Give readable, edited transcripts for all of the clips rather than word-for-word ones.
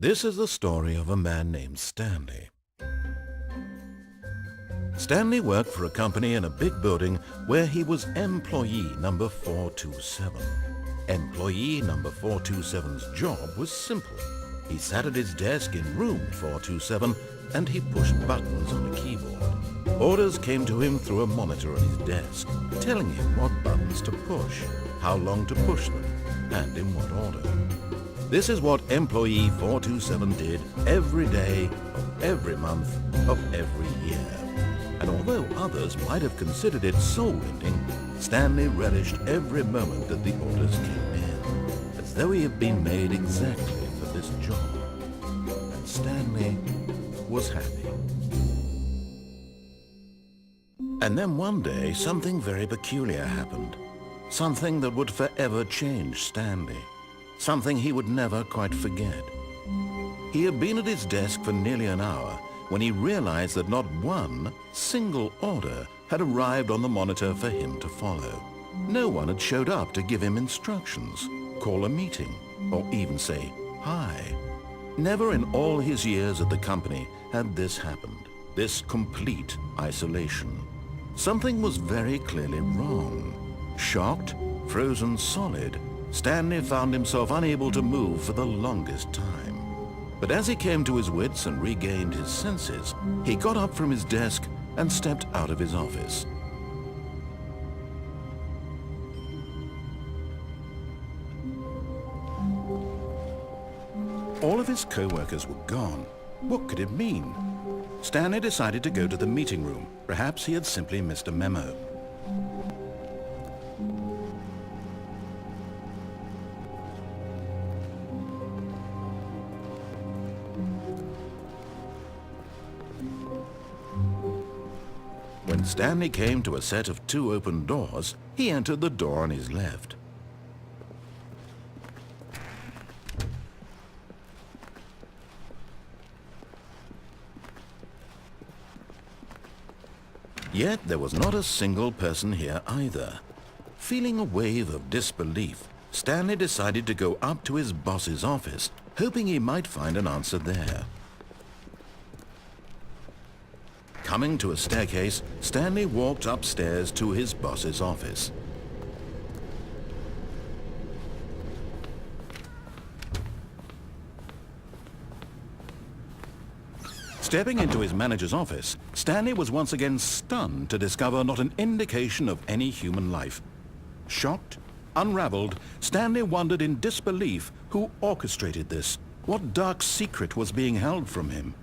This is the story of a man named Stanley. Stanley worked for a company in a big building where he was employee number 427. Employee number 427's job was simple. He sat at his desk in room 427 and he pushed buttons on a keyboard. Orders came to him through a monitor on his desk, telling him what buttons to push, how long to push them, and in what order. This is what employee 427 did every day of every month of every year. And although others might have considered it soul-rending, Stanley relished every moment that the orders came in, as though he had been made exactly for this job. And Stanley was happy. And then one day, something very peculiar happened. Something that would forever change Stanley. Something he would never quite forget. He had been at his desk for nearly an hour when he realized that not one single order had arrived on the monitor for him to follow. No one had showed up to give him instructions, call a meeting, or even say hi. Never in all his years at the company had this happened, this complete isolation. Something was very clearly wrong. Shocked, frozen solid, Stanley found himself unable to move for the longest time. But as he came to his wits and regained his senses, he got up from his desk and stepped out of his office. All of his co-workers were gone. What could it mean? Stanley decided to go to the meeting room. Perhaps he had simply missed a memo. When Stanley came to a set of 2 open doors, he entered the door on his left. Yet there was not a single person here either. Feeling a wave of disbelief, Stanley decided to go up to his boss's office, hoping he might find an answer there. Coming to a staircase, Stanley walked upstairs to his boss's office. Stepping into his manager's office, Stanley was once again stunned to discover not an indication of any human life. Shocked, unraveled, Stanley wondered in disbelief who orchestrated this. What dark secret was being held from him?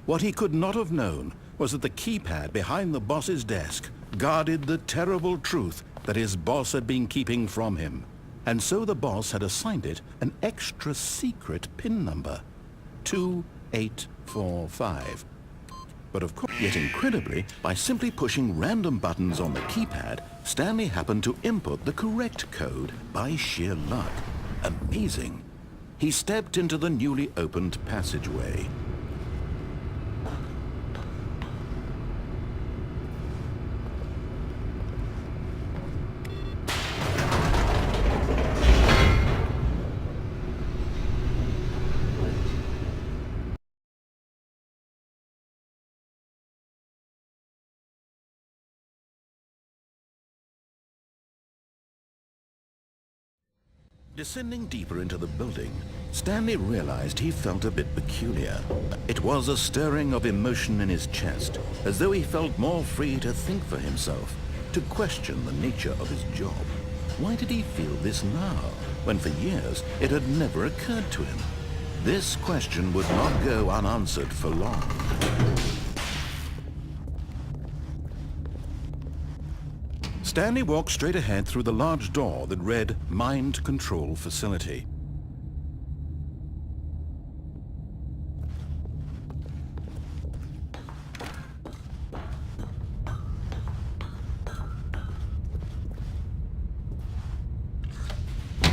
What he could not have known was that the keypad behind the boss's desk guarded the terrible truth that his boss had been keeping from him. And so the boss had assigned it an extra secret PIN number, 2845. But of course, yet incredibly, by simply pushing random buttons on the keypad, Stanley happened to input the correct code by sheer luck. Amazing. He stepped into the newly opened passageway. Descending deeper into the building, Stanley realized he felt a bit peculiar. It was a stirring of emotion in his chest, as though he felt more free to think for himself, to question the nature of his job. Why did he feel this now, when for years it had never occurred to him? This question would not go unanswered for long. Stanley walked straight ahead through the large door that read Mind Control Facility.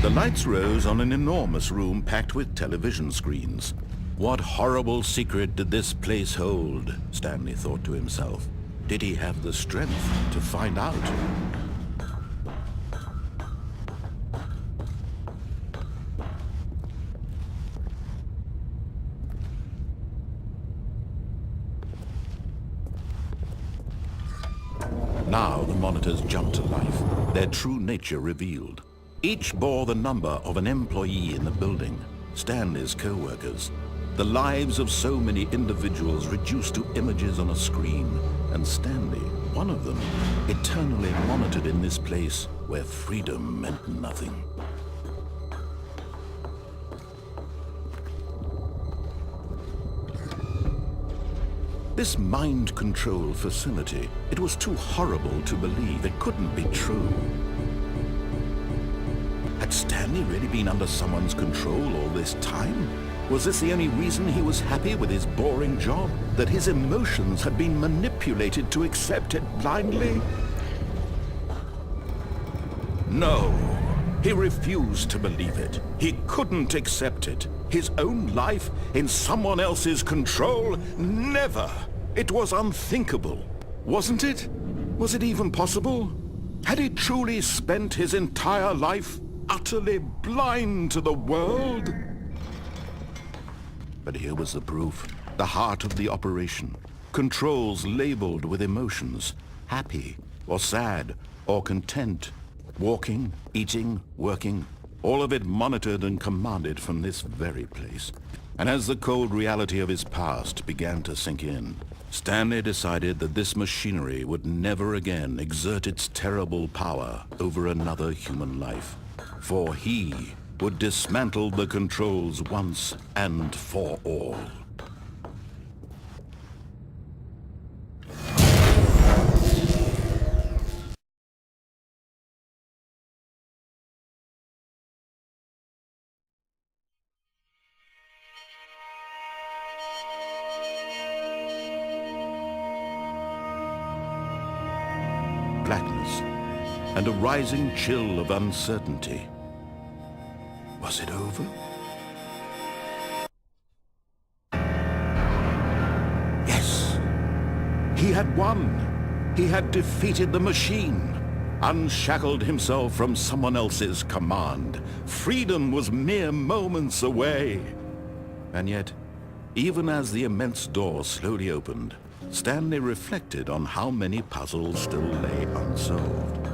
The lights rose on an enormous room packed with television screens. What horrible secret did this place hold? Stanley thought to himself. Did he have the strength to find out? Now the monitors jumped to life, their true nature revealed. Each bore the number of an employee in the building, Stanley's co-workers. The lives of so many individuals reduced to images on a screen, and Stanley, one of them, eternally monitored in this place where freedom meant nothing. This mind control facility, it was too horrible to believe. It couldn't be true. Had Stanley really been under someone's control all this time? Was this the only reason he was happy with his boring job? That his emotions had been manipulated to accept it blindly? No, he refused to believe it. He couldn't accept it. His own life in someone else's control? Never! It was unthinkable. Wasn't it? Was it even possible? Had he truly spent his entire life utterly blind to the world? But here was the proof, the heart of the operation. Controls labeled with emotions, happy or sad or content. Walking, eating, working, all of it monitored and commanded from this very place. And as the cold reality of his past began to sink in, Stanley decided that this machinery would never again exert its terrible power over another human life. For he would dismantle the controls once and for all. Blackness and a rising chill of uncertainty. Was it over? Yes! He had won! He had defeated the machine, unshackled himself from someone else's command. Freedom was mere moments away. And yet, even as the immense door slowly opened, Stanley reflected on how many puzzles still lay unsolved.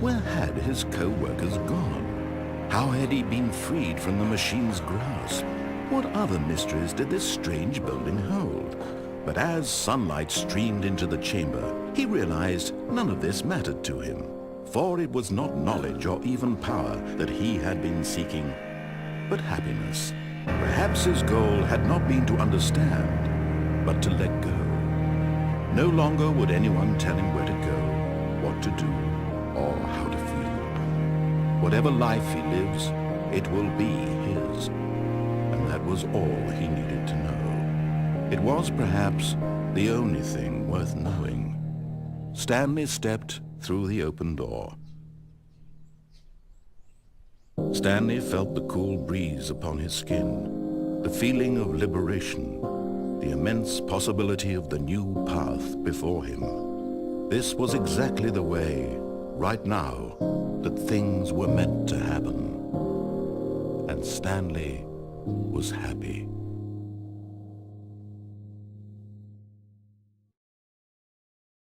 Where had his co-workers gone? How had he been freed from the machine's grasp? What other mysteries did this strange building hold? But as sunlight streamed into the chamber, he realized none of this mattered to him. For it was not knowledge or even power that he had been seeking, but happiness. Perhaps his goal had not been to understand, but to let go. No longer would anyone tell him where to go, what to do, or how to feel. Whatever life he lives, it will be his. And that was all he needed to know. It was perhaps the only thing worth knowing. Stanley stepped through the open door. Stanley felt the cool breeze upon his skin, the feeling of liberation, the immense possibility of the new path before him. This was exactly the way, right now, that things were meant to happen. And Stanley was happy.